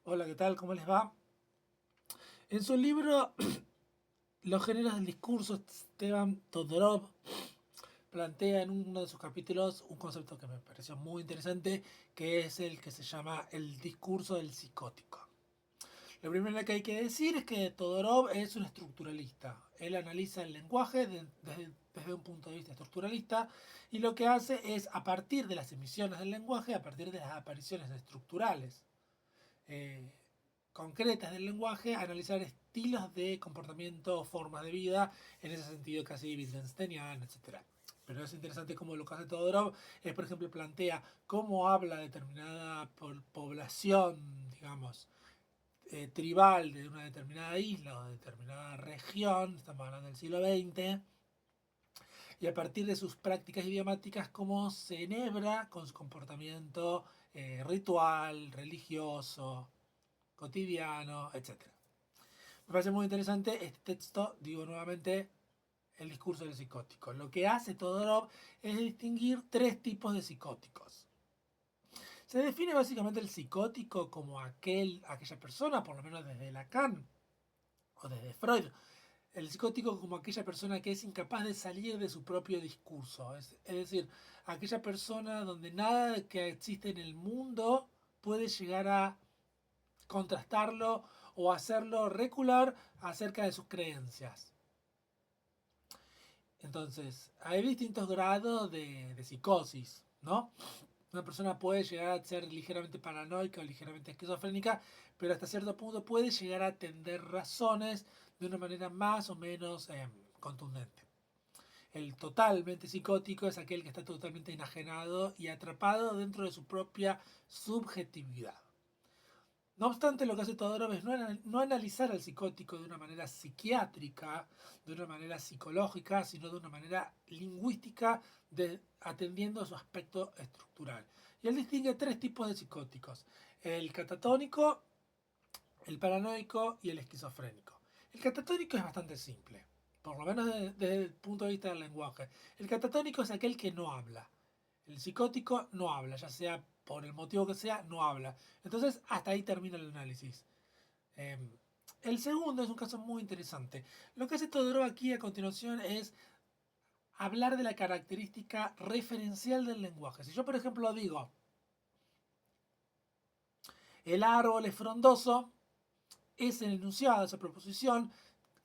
Hola, ¿qué tal? ¿Cómo les va? En su libro Los géneros del discurso, Esteban Todorov plantea en uno de sus capítulos un concepto que me pareció muy interesante, que es el que se llama el discurso del psicótico. Lo primero que hay que decir es que Todorov es un estructuralista. Él analiza el lenguaje desde un punto de vista estructuralista y lo que hace es, a partir de las emisiones del lenguaje, a partir de las apariciones estructurales, eh, concretas del lenguaje, analizar estilos de comportamiento, formas de vida, en ese sentido casi Wittgensteiniano, etc. Pero es interesante cómo lo que hace Todorov es, por ejemplo, plantea cómo habla determinada población, digamos, tribal de una determinada isla o de determinada región, estamos hablando del siglo XX, y a partir de sus prácticas idiomáticas, cómo se enhebra con su comportamiento ritual, religioso, cotidiano, etcétera. Me parece muy interesante este texto, digo nuevamente, el discurso del psicótico. Lo que hace Todorov es distinguir tres tipos de psicóticos. Se define básicamente el psicótico como aquella persona, por lo menos desde Lacan o desde Freud, el psicótico como aquella persona que es incapaz de salir de su propio discurso. Es decir, aquella persona donde nada que existe en el mundo puede llegar a contrastarlo o hacerlo recular acerca de sus creencias. Entonces, hay distintos grados de psicosis, ¿no? Una persona puede llegar a ser ligeramente paranoica o ligeramente esquizofrénica, pero hasta cierto punto puede llegar a atender razones de una manera más o menos contundente. El totalmente psicótico es aquel que está totalmente enajenado y atrapado dentro de su propia subjetividad. No obstante, lo que hace Todorov es no analizar al psicótico de una manera psiquiátrica, de una manera psicológica, sino de una manera lingüística, atendiendo a su aspecto estructural. Y él distingue tres tipos de psicóticos: el catatónico, el paranoico y el esquizofrénico. El catatónico es bastante simple, por lo menos desde el punto de vista del lenguaje. El catatónico es aquel que no habla. El psicótico no habla, ya sea por el motivo que sea, no habla. Entonces, hasta ahí termina el análisis. Eh, el segundo es un caso muy interesante. Lo que hace Todorov aquí a continuación es hablar de la característica referencial del lenguaje. Si yo, por ejemplo, digo, el árbol es frondoso, ese enunciado, esa proposición,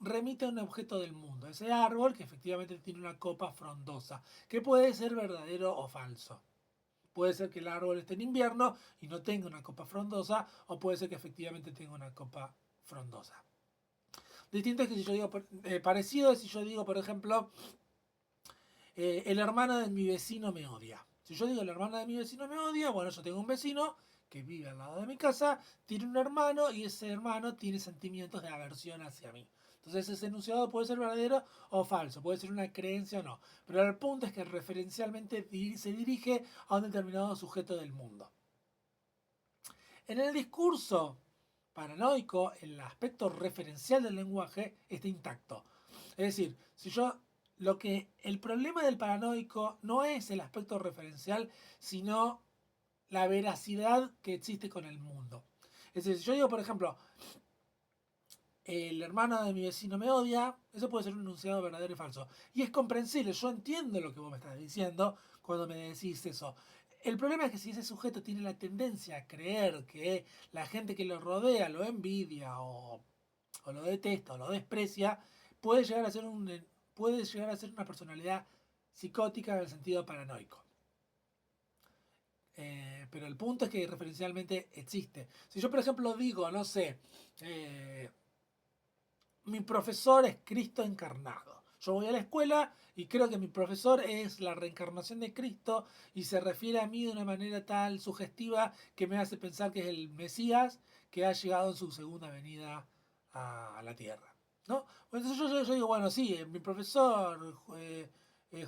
remite a un objeto del mundo. Ese árbol que efectivamente tiene una copa frondosa, que puede ser verdadero o falso. Puede ser que el árbol esté en invierno y no tenga una copa frondosa, o puede ser que efectivamente tenga una copa frondosa. Distinto es que si yo digo, parecido es si yo digo, por ejemplo, el hermano de mi vecino me odia. Si yo digo el hermano de mi vecino me odia, bueno, yo tengo un vecino que vive al lado de mi casa, tiene un hermano y ese hermano tiene sentimientos de aversión hacia mí. Entonces ese enunciado puede ser verdadero o falso, puede ser una creencia o no. Pero el punto es que referencialmente se dirige a un determinado sujeto del mundo. En el discurso paranoico, el aspecto referencial del lenguaje está intacto. Es decir, si yo el problema del paranoico no es el aspecto referencial, sino la veracidad que existe con el mundo. Es decir, si yo digo, por ejemplo, el hermano de mi vecino me odia, eso puede ser un enunciado verdadero y falso. Y es comprensible, yo entiendo lo que vos me estás diciendo cuando me decís eso. El problema es que si ese sujeto tiene la tendencia a creer que la gente que lo rodea lo envidia o lo detesta o lo desprecia, puede llegar a ser puede llegar a ser una personalidad psicótica en el sentido paranoico. Pero el punto es que referencialmente existe. Si yo, por ejemplo, digo, no sé, mi profesor es Cristo encarnado. Yo voy a la escuela y creo que mi profesor es la reencarnación de Cristo y se refiere a mí de una manera tal sugestiva que me hace pensar que es el Mesías que ha llegado en su segunda venida a la tierra. ¿No? Entonces yo digo, bueno, sí, mi profesor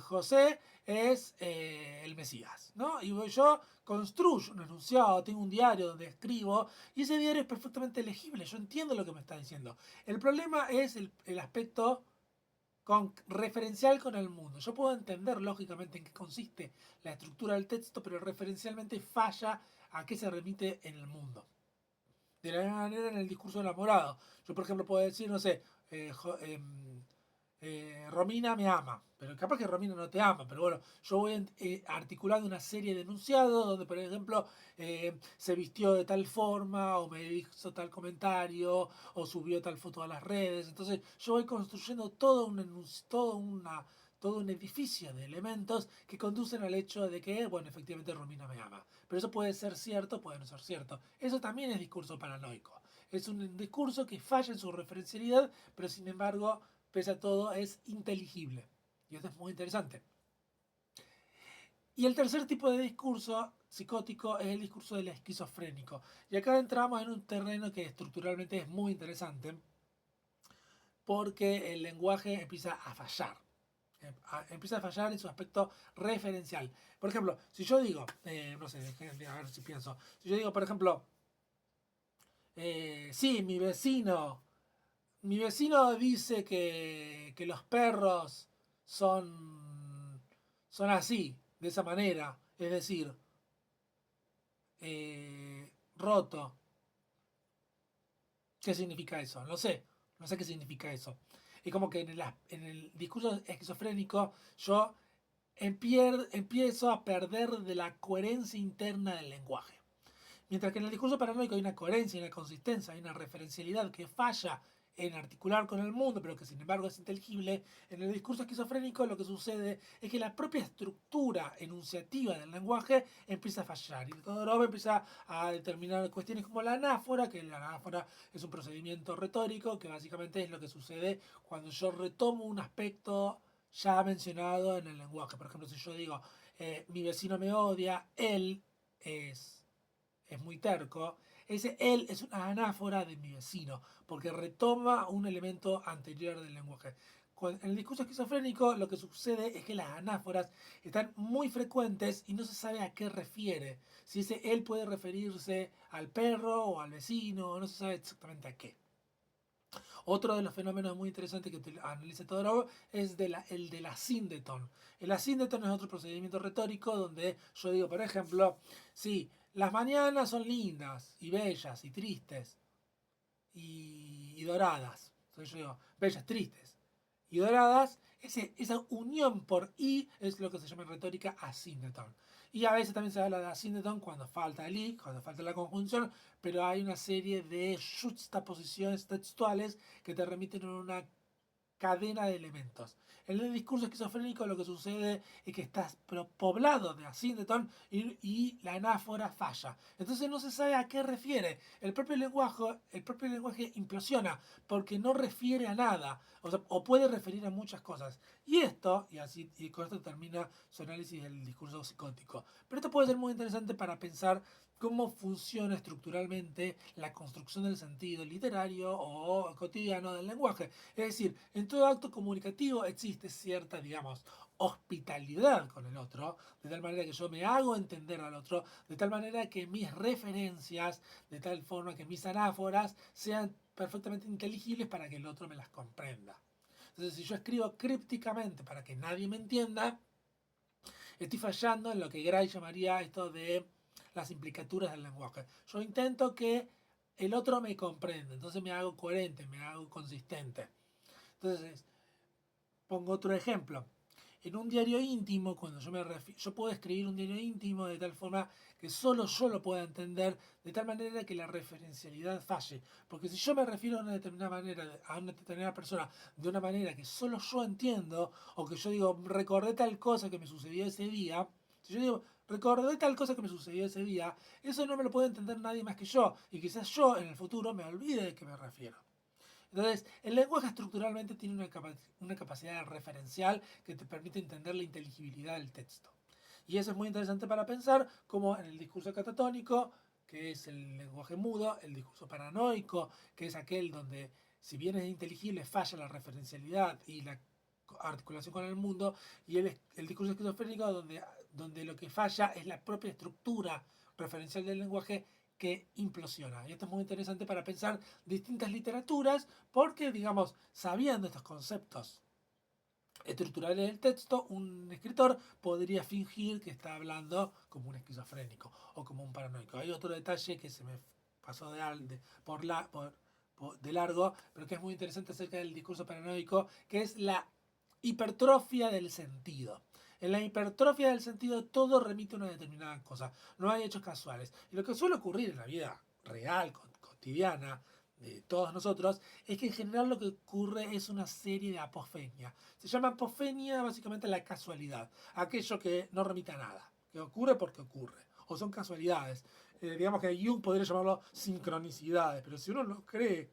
José es el Mesías, ¿no? Y yo construyo un enunciado, tengo un diario donde escribo y ese diario es perfectamente legible, yo entiendo lo que me está diciendo. El problema es el aspecto referencial con el mundo. Yo puedo entender lógicamente en qué consiste la estructura del texto, pero referencialmente falla a qué se remite en el mundo. De la misma manera en el discurso enamorado. Yo, por ejemplo, puedo decir, no sé, Romina me ama, pero capaz que Romina no te ama, pero bueno, yo voy articulando una serie de enunciados donde, por ejemplo, se vistió de tal forma, o me hizo tal comentario, o subió tal foto a las redes. Entonces, yo voy construyendo todo un edificio de elementos que conducen al hecho de que, bueno, efectivamente Romina me ama. Pero eso puede ser cierto, puede no ser cierto. Eso también es discurso paranoico. Es un discurso que falla en su referencialidad, pero sin embargo, pese a todo, es inteligible. Y esto es muy interesante. Y el tercer tipo de discurso psicótico es el discurso del esquizofrénico. Y acá entramos en un terreno que estructuralmente es muy interesante, porque el lenguaje empieza a fallar. Empieza a fallar en su aspecto referencial. Por ejemplo, si yo digo, no sé, a ver si pienso, si yo digo, por ejemplo, sí, mi vecino dice que los perros son así, de esa manera, es decir, roto. ¿Qué significa eso? No sé qué significa eso. Es como que en el discurso esquizofrénico yo empiezo a perder de la coherencia interna del lenguaje. Mientras que en el discurso paranoico hay una coherencia, hay una consistencia, hay una referencialidad que falla en articular con el mundo, pero que sin embargo es inteligible. En el discurso esquizofrénico lo que sucede es que la propia estructura enunciativa del lenguaje empieza a fallar. Y Todorov empieza a determinar cuestiones como la anáfora, que la anáfora es un procedimiento retórico, que básicamente es lo que sucede cuando yo retomo un aspecto ya mencionado en el lenguaje. Por ejemplo, si yo digo, mi vecino me odia, él es muy terco, ese él es una anáfora de mi vecino, porque retoma un elemento anterior del lenguaje. En el discurso esquizofrénico lo que sucede es que las anáforas están muy frecuentes y no se sabe a qué refiere. Si ese él puede referirse al perro o al vecino, no se sabe exactamente a qué. Otro de los fenómenos muy interesantes que analiza Todorov es el de la síndeton. El asíndeton es otro procedimiento retórico donde yo digo, por ejemplo, sí, las mañanas son lindas y bellas y tristes y doradas. Entonces yo digo, bellas, tristes y doradas, esa unión por i es lo que se llama en retórica asíndeton. Y a veces también se habla de asíndeton cuando falta el i, cuando falta la conjunción, pero hay una serie de juxtaposiciones textuales que te remiten a una cadena de elementos. En el discurso esquizofrénico lo que sucede es que estás poblado de asíndeton y la anáfora falla. Entonces no se sabe a qué refiere. El propio lenguaje implosiona porque no refiere a nada. O sea, o puede referir a muchas cosas. Y con esto termina su análisis del discurso psicótico. Pero esto puede ser muy interesante para pensar cómo funciona estructuralmente la construcción del sentido literario o cotidiano del lenguaje. Es decir, en todo acto comunicativo existe cierta, digamos, hospitalidad con el otro, de tal manera que yo me hago entender al otro, de tal manera que mis referencias, de tal forma que mis anáforas sean perfectamente inteligibles para que el otro me las comprenda. Entonces, si yo escribo crípticamente para que nadie me entienda, estoy fallando en lo que Gray llamaría esto de las implicaturas del lenguaje. Yo intento que el otro me comprenda, entonces me hago coherente, me hago consistente. Entonces, pongo otro ejemplo. En un diario íntimo, cuando yo puedo escribir un diario íntimo de tal forma que solo yo lo pueda entender, de tal manera que la referencialidad falle. Porque si yo me refiero a una determinada manera, a una determinada persona, de una manera que solo yo entiendo, o que yo digo, recordé tal cosa que me sucedió ese día, si yo digo, recordé tal cosa que me sucedió ese día, eso no me lo puede entender nadie más que yo, y quizás yo en el futuro me olvide de qué me refiero. Entonces, el lenguaje estructuralmente tiene una capacidad referencial que te permite entender la inteligibilidad del texto. Y eso es muy interesante para pensar como en el discurso catatónico, que es el lenguaje mudo, el discurso paranoico, que es aquel donde, si bien es inteligible, falla la referencialidad y la articulación con el mundo, y el discurso esquizofrénico donde lo que falla es la propia estructura referencial del lenguaje que implosiona. Y esto es muy interesante para pensar distintas literaturas, porque, digamos, sabiendo estos conceptos estructurales del texto, un escritor podría fingir que está hablando como un esquizofrénico o como un paranoico. Hay otro detalle que se me pasó de largo, pero que es muy interesante acerca del discurso paranoico, que es la hipertrofia del sentido. En la hipertrofia del sentido todo remite a una determinada cosa, no hay hechos casuales. Y lo que suele ocurrir en la vida real, cotidiana, de todos nosotros, es que en general lo que ocurre es una serie de apofenia. Se llama apofenia básicamente la casualidad, aquello que no remite a nada, que ocurre porque ocurre, o son casualidades. Digamos que Jung podría llamarlo sincronicidades, pero si uno no cree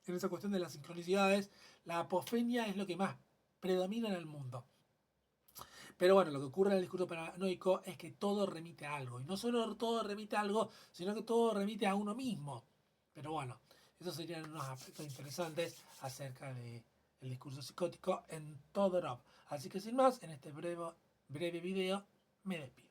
en esa cuestión de las sincronicidades, la apofenia es lo que más predomina en el mundo. Pero bueno, lo que ocurre en el discurso paranoico es que todo remite a algo. Y no solo todo remite a algo, sino que todo remite a uno mismo. Pero bueno, esos serían unos aspectos interesantes acerca del discurso psicótico en Todorov. Así que sin más, en este breve video me despido.